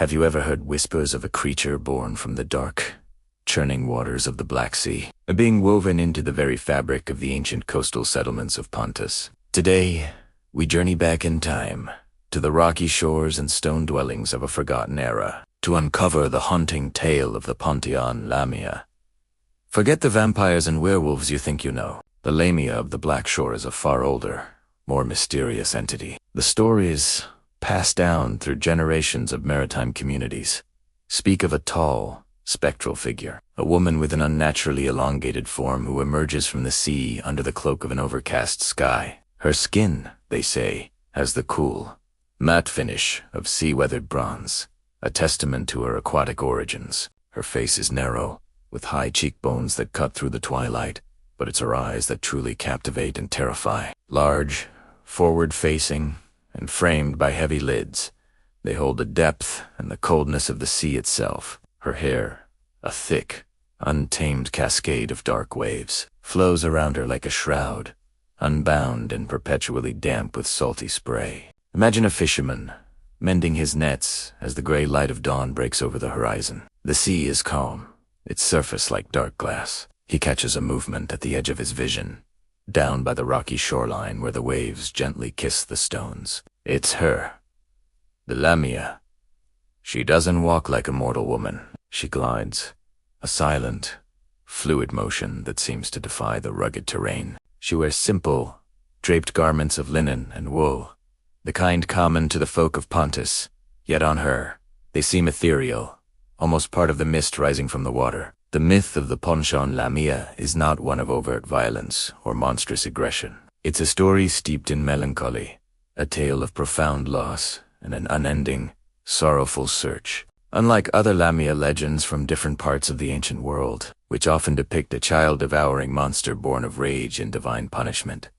Have you ever heard whispers of a creature born from the dark, churning waters of the Black Sea, being woven into the very fabric of the ancient coastal settlements of Pontus? Today, we journey back in time, to the rocky shores and stone dwellings of a forgotten era, to uncover the haunting tale of the Pontian Lamia. Forget the vampires and werewolves you think you know. The Lamia of the Black Shore is a far older, more mysterious entity. The stories, passed down through generations of maritime communities, speak of a tall, spectral figure, a woman with an unnaturally elongated form who emerges from the sea under the cloak of an overcast sky. Her skin, they say, has the cool, matte finish of sea-weathered bronze, a testament to her aquatic origins. Her face is narrow, with high cheekbones that cut through the twilight, but it's her eyes that truly captivate and terrify. Large, forward-facing, and framed by heavy lids, they hold the depth and the coldness of the sea itself. Her hair, a thick, untamed cascade of dark waves, flows around her like a shroud, unbound and perpetually damp with salty spray. Imagine a fisherman, mending his nets as the gray light of dawn breaks over the horizon. The sea is calm, its surface like dark glass. He catches a movement at the edge of his vision, down by the rocky shoreline where the waves gently kiss the stones. It's her, the Lamia. She doesn't walk like a mortal woman. She glides, a silent, fluid motion that seems to defy the rugged terrain. She wears simple, draped garments of linen and wool, the kind common to the folk of Pontus, yet on her, they seem ethereal, almost part of the mist rising from the water. The myth of the Pontian Lamia is not one of overt violence or monstrous aggression. It's a story steeped in melancholy, a tale of profound loss and an unending, sorrowful search. Unlike other Lamia legends from different parts of the ancient world, which often depict a child-devouring monster born of rage and divine punishment,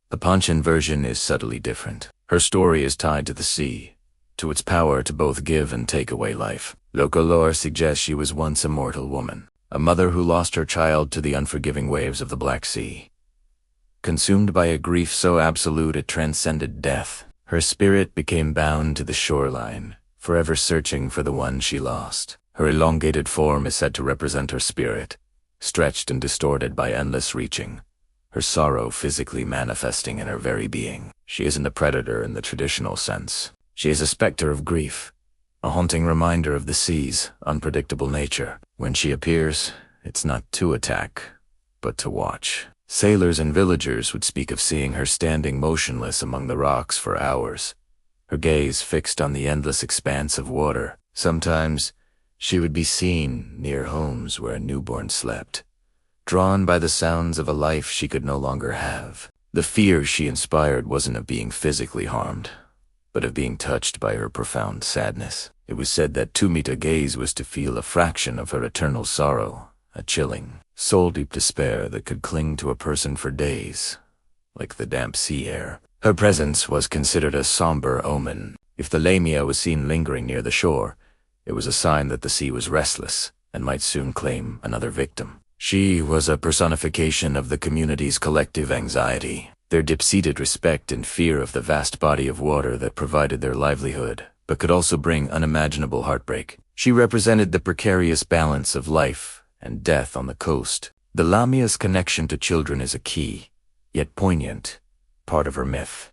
the Pontian version is subtly different. Her story is tied to the sea, to its power to both give and take away life. Local lore suggests she was once a mortal woman, a mother who lost her child to the unforgiving waves of the Black Sea. Consumed by a grief so absolute it transcended death, her spirit became bound to the shoreline, forever searching for the one she lost. Her elongated form is said to represent her spirit, stretched and distorted by endless reaching, her sorrow physically manifesting in her very being. She isn't a predator in the traditional sense. She is a specter of grief, a haunting reminder of the sea's unpredictable nature. When she appears, it's not to attack, but to watch. Sailors and villagers would speak of seeing her standing motionless among the rocks for hours, her gaze fixed on the endless expanse of water. Sometimes, she would be seen near homes where a newborn slept, drawn by the sounds of a life she could no longer have. The fear she inspired wasn't of being physically harmed, but of being touched by her profound sadness. It was said that to meet a gaze was to feel a fraction of her eternal sorrow, a chilling, soul-deep despair that could cling to a person for days, like the damp sea air. Her presence was considered a somber omen. If the Lamia was seen lingering near the shore, it was a sign that the sea was restless and might soon claim another victim. She was a personification of the community's collective anxiety, their deep-seated respect and fear of the vast body of water that provided their livelihood, but could also bring unimaginable heartbreak. She represented the precarious balance of life and death on the coast. The Lamia's connection to children is a key, yet poignant, part of her myth.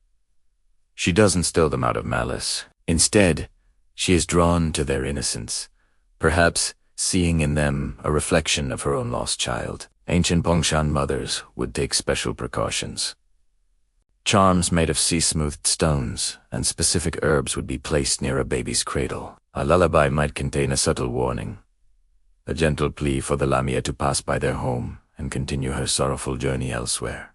She doesn't steal them out of malice. Instead, she is drawn to their innocence, perhaps seeing in them a reflection of her own lost child. Ancient Pontian mothers would take special precautions. Charms made of sea-smoothed stones and specific herbs would be placed near a baby's cradle. A lullaby might contain a subtle warning, a gentle plea for the Lamia to pass by their home and continue her sorrowful journey elsewhere.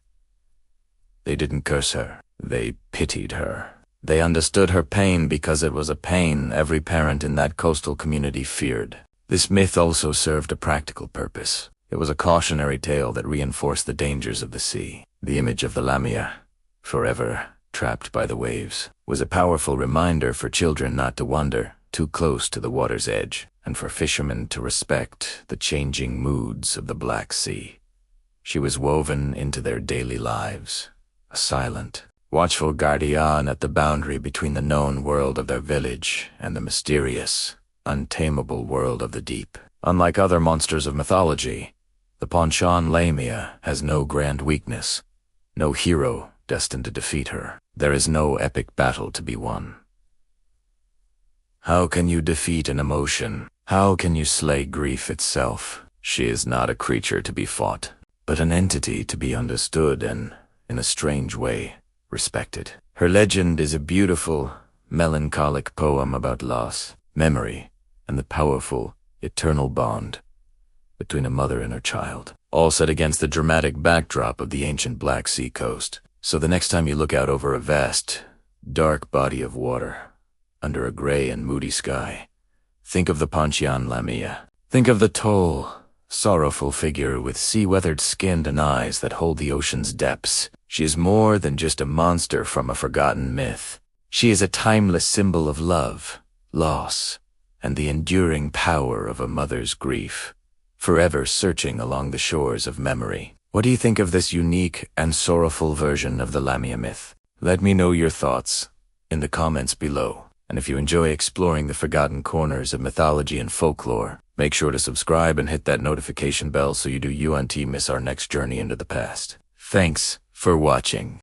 They didn't curse her, they pitied her. They understood her pain because it was a pain every parent in that coastal community feared. This myth also served a practical purpose. It was a cautionary tale that reinforced the dangers of the sea. The image of the Lamia, forever trapped by the waves, was a powerful reminder for children not to wander too close to the water's edge, and for fishermen to respect the changing moods of the Black Sea. She was woven into their daily lives, a silent, watchful guardian at the boundary between the known world of their village and the mysterious, untamable world of the deep. Unlike other monsters of mythology, the Pontian Lamia has no grand weakness, no hero destined to defeat her. There is no epic battle to be won. How can you defeat an emotion? How can you slay grief itself? She is not a creature to be fought, but an entity to be understood and, in a strange way, respected. Her legend is a beautiful, melancholic poem about loss, memory, and the powerful, eternal bond between a mother and her child, all set against the dramatic backdrop of the ancient Black Sea coast. So the next time you look out over a vast, dark body of water, under a gray and moody sky, think of the Pontian Lamia. Think of the tall, sorrowful figure with sea-weathered skin and eyes that hold the ocean's depths. She is more than just a monster from a forgotten myth. She is a timeless symbol of love, loss, and the enduring power of a mother's grief, forever searching along the shores of memory. What do you think of this unique and sorrowful version of the Lamia myth? Let me know your thoughts in the comments below. And if you enjoy exploring the forgotten corners of mythology and folklore, make sure to subscribe and hit that notification bell so you don't miss our next journey into the past. Thanks for watching.